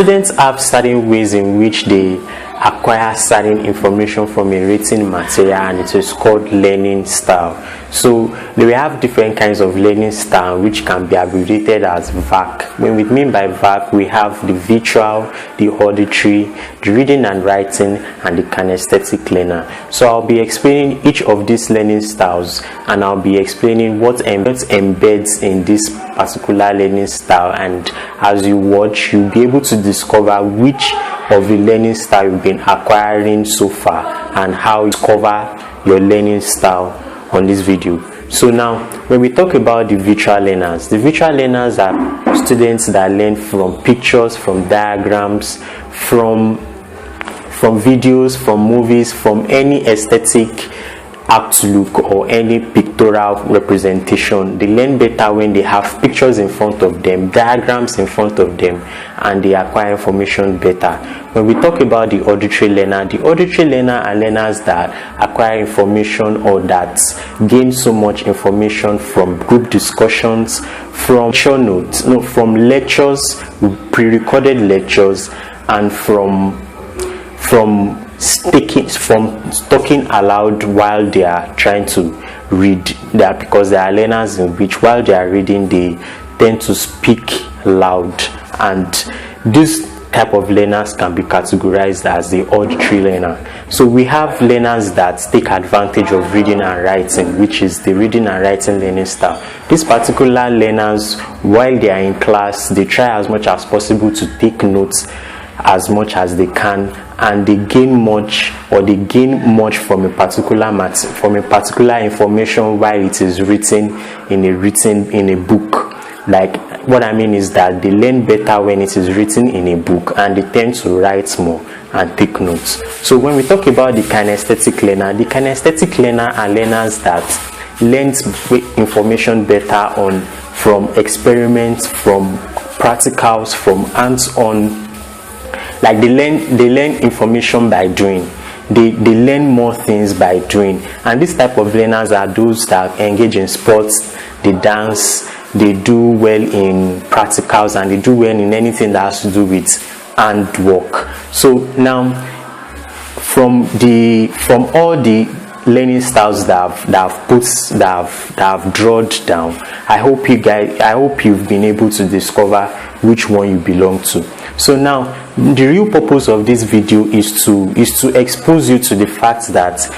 students have certain ways in which they acquire certain information from a written material, and it is called learning style. So we have different kinds of learning style which can be abbreviated as VARK. When we mean by VARK, we have the visual, the auditory, the reading and writing, and the kinesthetic learner. So I'll be explaining each of these learning styles, and I'll be explaining what embeds in this particular learning style, and as you watch, you'll be able to discover which of the learning style you've been acquiring so far and how you cover your learning style on this video. So now, when we talk about the visual learners are students that learn from pictures, from diagrams, from videos, from movies, from any aesthetic outlook or any pictorial representation. They learn better when they have pictures in front of them, diagrams in front of them, and they acquire information better. When we talk about the auditory learner are learners that acquire information or that gain so much information from group discussions, from lecture notes, from lectures, pre-recorded lectures, and from talking aloud while they are trying to read. That because there are learners in which while they are reading they tend to speak loud, and this type of learners can be categorized as the auditory learner. So we have learners that take advantage of reading and writing, which is the reading and writing learning style. These particular learners, while they are in class, they try as much as possible to take notes as much as they can, and they gain much from a particular information while it is written in a book. Like, what I mean is that they learn better when it is written in a book, and they tend to write more and take notes. So when we talk about the kinesthetic learner are learners that learn information better from experiments, from practicals, from hands-on. Like they learn information by doing. They learn more things by doing. And this type of learners are those that engage in sports, they dance, they do well in practicals, and they do well in anything that has to do with handwork. So now, from all the learning styles that I've drawn down, I hope you've been able to discover which one you belong to. So now, the real purpose of this video is to expose you to the fact that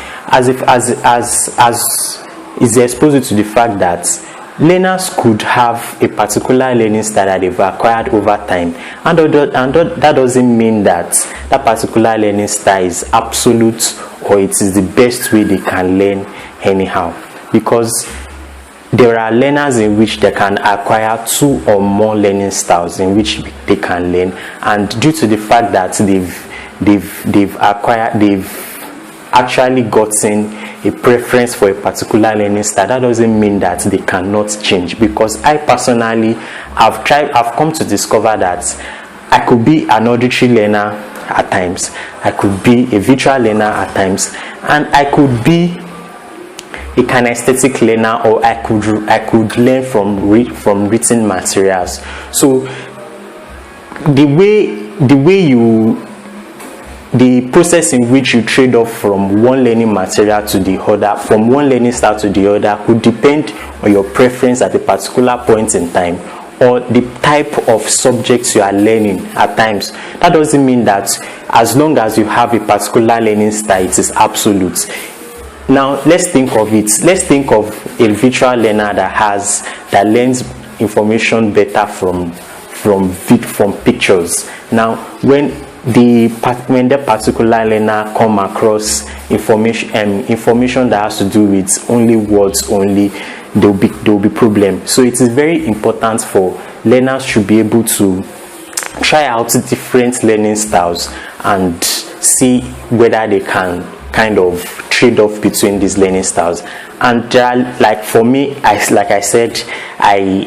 learners could have a particular learning style that they've acquired over time, and that doesn't mean that particular learning style is absolute or it is the best way they can learn anyhow, because there are learners in which they can acquire 2 or more learning styles in which they can learn, and due to the fact that they've actually gotten a preference for a particular learning style, that doesn't mean that they cannot change. Because I personally I've come to discover that I could be an auditory learner at times, I could be a visual learner at times, and I could be a kinesthetic learner, or I could learn from written materials. So the process in which you trade off from one learning material to the other, from one learning style to the other, could depend on your preference at a particular point in time, or the type of subjects you are learning at times. That doesn't mean that as long as you have a particular learning style, it is absolute. Now let's think of it. Let's think of a visual learner that learns information better from pictures. Now when the particular learner come across information that has to do with only words only, there will be problem. So it is very important for learners to be able to try out different learning styles and see whether they can kind of trade off between these learning styles. And like for me, like I said, I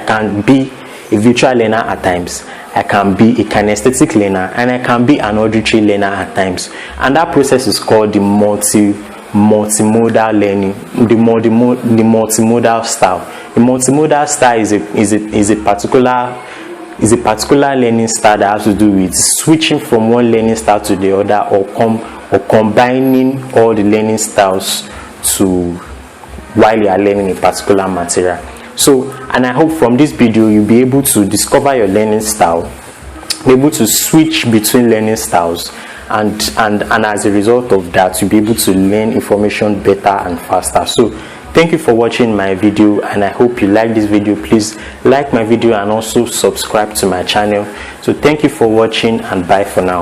can be a visual learner at times, I can be a kinesthetic learner, and I can be an auditory learner at times. And that process is called the multimodal learning, the multimodal style. The multimodal style is a particular is a particular learning style that has to do with switching from one learning style to the other, or combining all the learning styles while you are learning a particular material. So, and I hope from this video you'll be able to discover your learning style, be able to switch between learning styles, and as a result of that, you'll be able to learn information better and faster. So thank you for watching my video, and I hope you like this video. Please like my video and also subscribe to my channel. So thank you for watching, and bye for now.